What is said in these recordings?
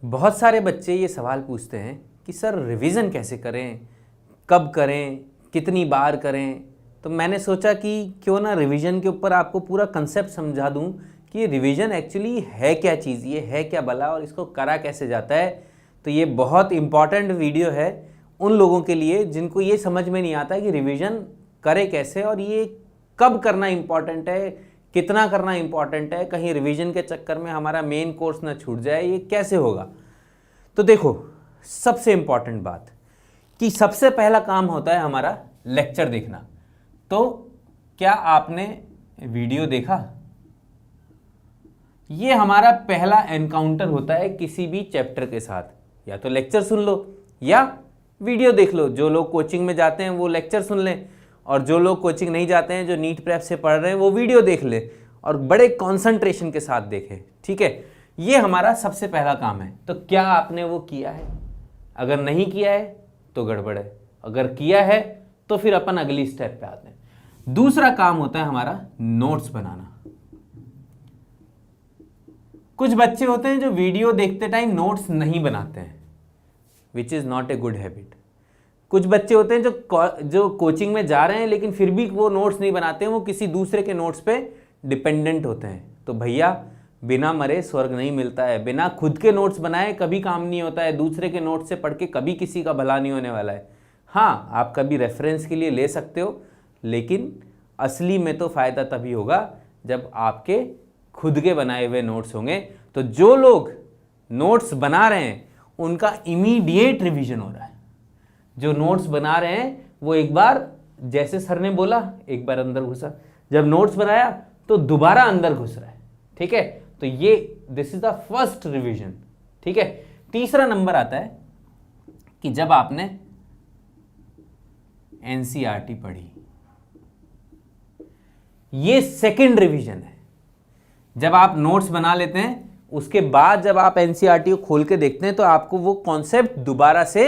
बहुत सारे बच्चे ये सवाल पूछते हैं कि सर रिवीजन कैसे करें, कब करें, कितनी बार करें। तो मैंने सोचा कि क्यों ना रिवीजन के ऊपर आपको पूरा कंसेप्ट समझा दूं कि ये रिवीजन एक्चुअली है क्या चीज़, ये है क्या भला और इसको करा कैसे जाता है। तो ये बहुत इम्पॉर्टेंट वीडियो है उन लोगों के लिए जिनको ये समझ में नहीं आता कि रिवीजन करे कैसे और ये कब करना इम्पॉर्टेंट है, कितना करना इम्पॉर्टेंट है, कहीं रिवीजन के चक्कर में हमारा मेन कोर्स ना छूट जाए, ये कैसे होगा। तो देखो, सबसे इम्पॉर्टेंट बात कि सबसे पहला काम होता है हमारा लेक्चर देखना। तो क्या आपने वीडियो देखा? ये हमारा पहला एनकाउंटर होता है किसी भी चैप्टर के साथ। या तो लेक्चर सुन लो या वीडियो देख लो। जो लोग कोचिंग में जाते हैं वो लेक्चर सुन लें, और जो लोग कोचिंग नहीं जाते हैं, जो नीट प्रेप से पढ़ रहे हैं, वो वीडियो देख ले और बड़े कंसंट्रेशन के साथ देखें। ठीक है, ये हमारा सबसे पहला काम है। तो क्या आपने वो किया है? अगर नहीं किया है तो गड़बड़ है, अगर किया है तो फिर अपन अगली स्टेप पे आते हैं। दूसरा काम होता है हमारा नोट्स बनाना। कुछ बच्चे होते हैं जो वीडियो देखते टाइम नोट्स नहीं बनाते हैं, which is not a good habit. कुछ बच्चे होते हैं जो कोचिंग में जा रहे हैं लेकिन फिर भी वो नोट्स नहीं बनाते हैं, वो किसी दूसरे के नोट्स पे डिपेंडेंट होते हैं। तो भैया, बिना मरे स्वर्ग नहीं मिलता है। बिना खुद के नोट्स बनाए कभी काम नहीं होता है। दूसरे के नोट्स से पढ़ के कभी किसी का भला नहीं होने वाला है। हाँ, आप कभी रेफरेंस के लिए ले सकते हो, लेकिन असली में तो फ़ायदा तभी होगा जब आपके खुद के बनाए हुए नोट्स होंगे। तो जो लोग नोट्स बना रहे हैं उनका इमीडिएट रिवीजन हो रहा है। जो नोट्स बना रहे हैं वो एक बार, जैसे सर ने बोला, एक बार अंदर घुसा, जब नोट्स बनाया तो दोबारा अंदर घुस रहा है। ठीक है, तो ये this is the first revision. ठीक है, तीसरा नंबर आता है कि जब आपने एनसीईआरटी पढ़ी, ये सेकंड रिवीजन है। जब आप नोट्स बना लेते हैं उसके बाद जब आप एनसीईआरटी को खोल के देखते हैं तो आपको वो कॉन्सेप्ट दोबारा से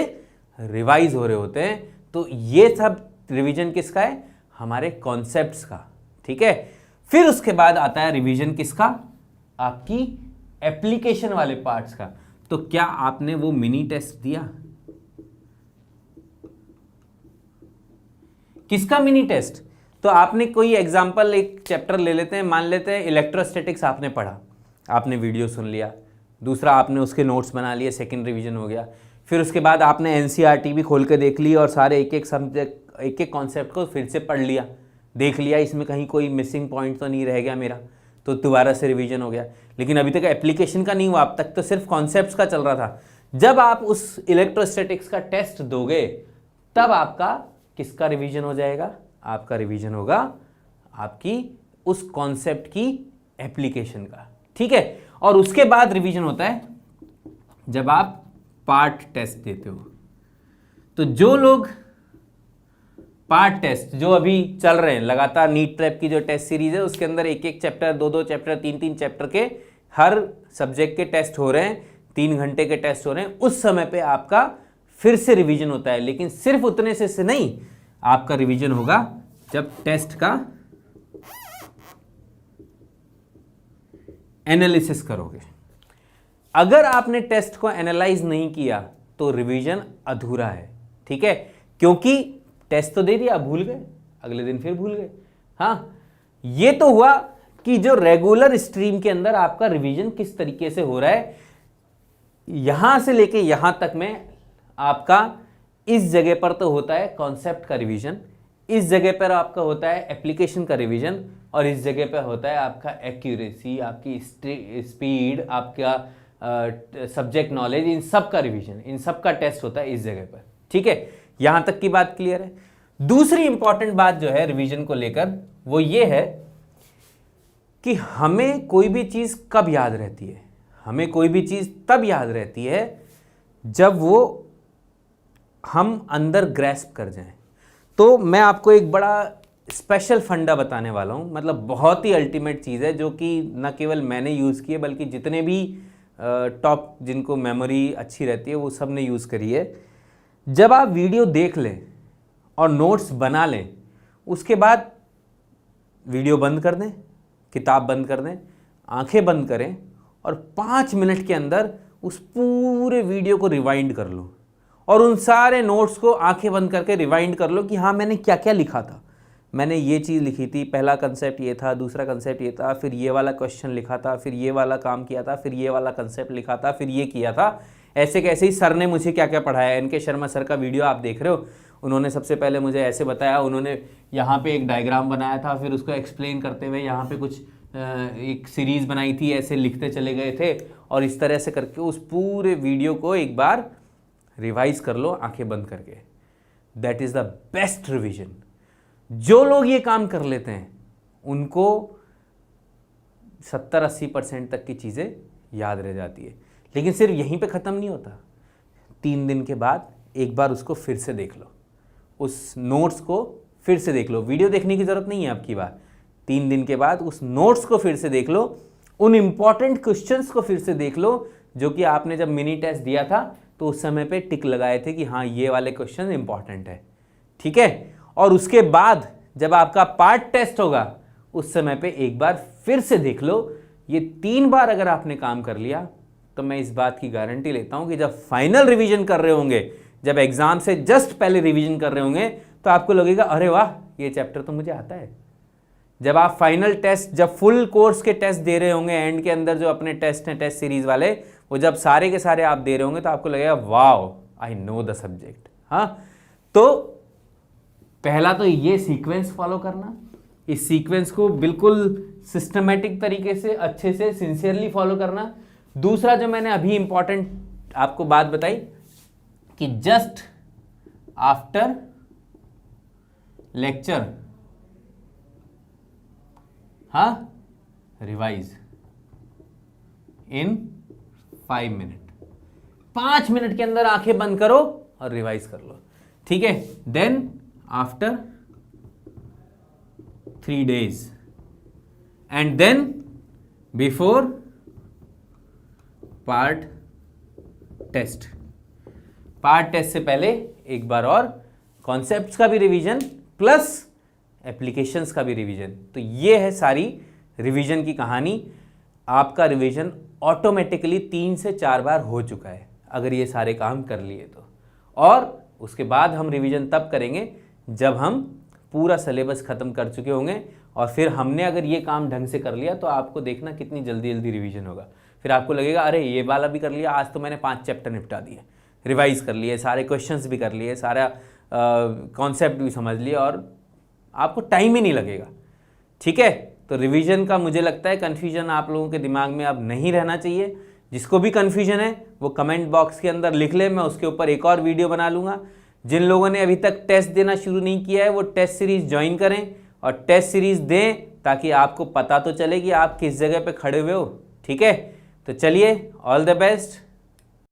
रिवाइज हो रहे होते हैं। तो ये सब रिवीजन किसका है? हमारे कॉन्सेप्ट्स का। ठीक है, फिर उसके बाद आता है रिवीजन किसका? आपकी एप्लीकेशन वाले पार्ट्स का। तो क्या आपने वो मिनी टेस्ट दिया? किसका मिनी टेस्ट? तो आपने कोई एग्जांपल, एक चैप्टर ले लेते हैं, मान लेते हैं इलेक्ट्रोस्टैटिक्स आपने पढ़ा, आपने वीडियो सुन लिया, दूसरा आपने उसके नोट्स बना लिए, सेकंड रिवीजन हो गया। फिर उसके बाद आपने एनसीईआरटी भी खोल के देख ली और सारे एक एक सब्जेक्ट, एक एक कॉन्सेप्ट को फिर से पढ़ लिया, देख लिया इसमें कहीं कोई मिसिंग पॉइंट तो नहीं रह गया मेरा, तो दोबारा से रिवीजन हो गया। लेकिन अभी तक एप्लीकेशन का नहीं हुआ, अब तक तो सिर्फ कॉन्सेप्ट्स का चल रहा था। जब आप उस इलेक्ट्रोस्टैटिक्स का टेस्ट दोगे तब आपका किसका रिवीजन हो जाएगा? आपका रिवीजन होगा आपकी उस कॉन्सेप्ट की एप्लीकेशन का। ठीक है, और उसके बाद रिवीजन होता है जब आप पार्ट टेस्ट देते हो। तो जो लोग पार्ट टेस्ट जो अभी चल रहे हैं, लगातार नीट प्रेप की जो टेस्ट सीरीज है उसके अंदर एक एक चैप्टर, दो दो चैप्टर, तीन तीन चैप्टर के हर सब्जेक्ट के टेस्ट हो रहे हैं, 3 घंटे के टेस्ट हो रहे हैं, उस समय पे आपका फिर से रिवीजन होता है। लेकिन सिर्फ उतने से नहीं, आपका रिवीजन होगा जब टेस्ट का एनालिसिस करोगे। अगर आपने टेस्ट को एनालाइज नहीं किया तो रिवीजन अधूरा है। ठीक है, क्योंकि टेस्ट तो दे दिया, भूल गए, अगले दिन फिर भूल गए। हाँ, ये तो हुआ कि जो रेगुलर स्ट्रीम के अंदर आपका रिवीजन किस तरीके से हो रहा है। यहां से लेके यहां तक में आपका इस जगह पर तो होता है कॉन्सेप्ट का रिवीजन, इस जगह पर आपका होता है एप्लीकेशन का रिवीजन, और इस जगह पर होता है आपका एक्यूरेसी, आपकी स्पीड, आपका सब्जेक्ट नॉलेज, इन सब का रिवीजन, इन सब का टेस्ट होता है इस जगह पर। ठीक है, यहां तक की बात क्लियर है। दूसरी इंपॉर्टेंट बात जो है रिवीजन को लेकर वो ये है कि हमें कोई भी चीज कब याद रहती है? हमें कोई भी चीज तब याद रहती है जब वो हम अंदर ग्रैस्प कर जाएं। तो मैं आपको एक बड़ा स्पेशल फंडा बताने वाला हूं, मतलब बहुत ही अल्टीमेट चीज़ है जो कि न केवल मैंने यूज़ की है बल्कि जितने भी टॉप जिनको मेमोरी अच्छी रहती है वो सब ने यूज़ करी है। जब आप वीडियो देख लें और नोट्स बना लें, उसके बाद वीडियो बंद कर दें, किताब बंद कर दें, आंखें बंद करें और 5 मिनट के अंदर उस पूरे वीडियो को रिवाइंड कर लो और उन सारे नोट्स को आंखें बंद करके रिवाइंड कर लो कि हाँ मैंने क्या क्या लिखा था। मैंने ये चीज़ लिखी थी, पहला कंसेप्ट ये था, दूसरा कंसेप्ट ये था, फिर ये वाला क्वेश्चन लिखा था, फिर ये वाला काम किया था, फिर ये वाला कंसेप्ट लिखा था, फिर ये किया था। ऐसे कैसे ही सर ने मुझे क्या क्या पढ़ाया। एन के शर्मा सर का वीडियो आप देख रहे हो, उन्होंने सबसे पहले मुझे ऐसे बताया, उन्होंने यहाँ पे एक डायग्राम बनाया था, फिर उसको एक्सप्लेन करते हुए यहाँ पे कुछ एक सीरीज़ बनाई थी, ऐसे लिखते चले गए थे और इस तरह से करके उस पूरे वीडियो को एक बार रिवाइज कर लो आंखें बंद करके। That is the best revision. जो लोग ये काम कर लेते हैं उनको 70-80% तक की चीज़ें याद रह जाती है। लेकिन सिर्फ यहीं पे ख़त्म नहीं होता। 3 दिन के बाद एक बार उसको फिर से देख लो, उस नोट्स को फिर से देख लो। वीडियो देखने की ज़रूरत नहीं है आपकी बात। 3 दिन के बाद उस नोट्स को फिर से देख लो, उन इम्पॉर्टेंट क्वेश्चंस को फिर से देख लो जो कि आपने जब मिनी टेस्ट दिया था तो उस समय पे टिक लगाए थे कि हाँ ये वाले क्वेश्चन इंपॉर्टेंट है, ठीक है। और उसके बाद जब आपका पार्ट टेस्ट होगा उस समय पे एक बार फिर से देख लो। ये 3 बार अगर आपने काम कर लिया तो मैं इस बात की गारंटी लेता हूं कि जब फाइनल रिवीजन कर रहे होंगे, जब एग्जाम से जस्ट पहले रिवीजन कर रहे होंगे, तो आपको लगेगा अरे वाह ये चैप्टर तो मुझे आता है। जब आप फाइनल टेस्ट, जब फुल कोर्स के टेस्ट दे रहे होंगे, एंड के अंदर जो अपने टेस्ट हैं टेस्ट सीरीज वाले, वो जब सारे के सारे आप दे रहे होंगे तो आपको लगेगा wow I know the subject. हाँ, तो पहला तो ये सीक्वेंस फॉलो करना, इस सीक्वेंस को बिल्कुल सिस्टमेटिक तरीके से अच्छे से सिंसियरली फॉलो करना। दूसरा जो मैंने अभी इंपॉर्टेंट आपको बात बताई कि जस्ट आफ्टर लेक्चर हाँ रिवाइज इन 5 मिनट। 5 मिनट के अंदर आंखें बंद करो और रिवाइज कर लो, ठीक है। Then after 3 days and then before part test. Part test से पहले एक बार और कॉन्सेप्ट्स का भी रिवीजन प्लस एप्लीकेशंस का भी रिवीजन। तो ये है सारी रिवीजन की कहानी। आपका रिवीजन ऑटोमेटिकली 3 से 4 बार हो चुका है अगर ये सारे काम कर लिए तो। और उसके बाद हम रिवीजन तब करेंगे जब हम पूरा सिलेबस ख़त्म कर चुके होंगे और फिर हमने अगर ये काम ढंग से कर लिया तो आपको देखना कितनी जल्दी जल्दी रिवीजन होगा। फिर आपको लगेगा अरे ये वाला भी कर लिया, आज तो मैंने 5 चैप्टर निपटा दिए, रिवाइज कर लिए, सारे क्वेश्चंस भी कर लिए, सारा कॉन्सेप्ट भी समझ लिए और आपको टाइम ही नहीं लगेगा, ठीक है। तो रिवीजन का मुझे लगता है कन्फ्यूजन आप लोगों के दिमाग में अब नहीं रहना चाहिए। जिसको भी कन्फ्यूजन है वो कमेंट बॉक्स के अंदर लिख ले, मैं उसके ऊपर एक और वीडियो बना लूँगा। जिन लोगों ने अभी तक टेस्ट देना शुरू नहीं किया है वो टेस्ट सीरीज़ ज्वाइन करें और टेस्ट सीरीज़ दें ताकि आपको पता तो चले कि आप किस जगह पे खड़े हुए हो, ठीक है। तो चलिए, ऑल द बेस्ट।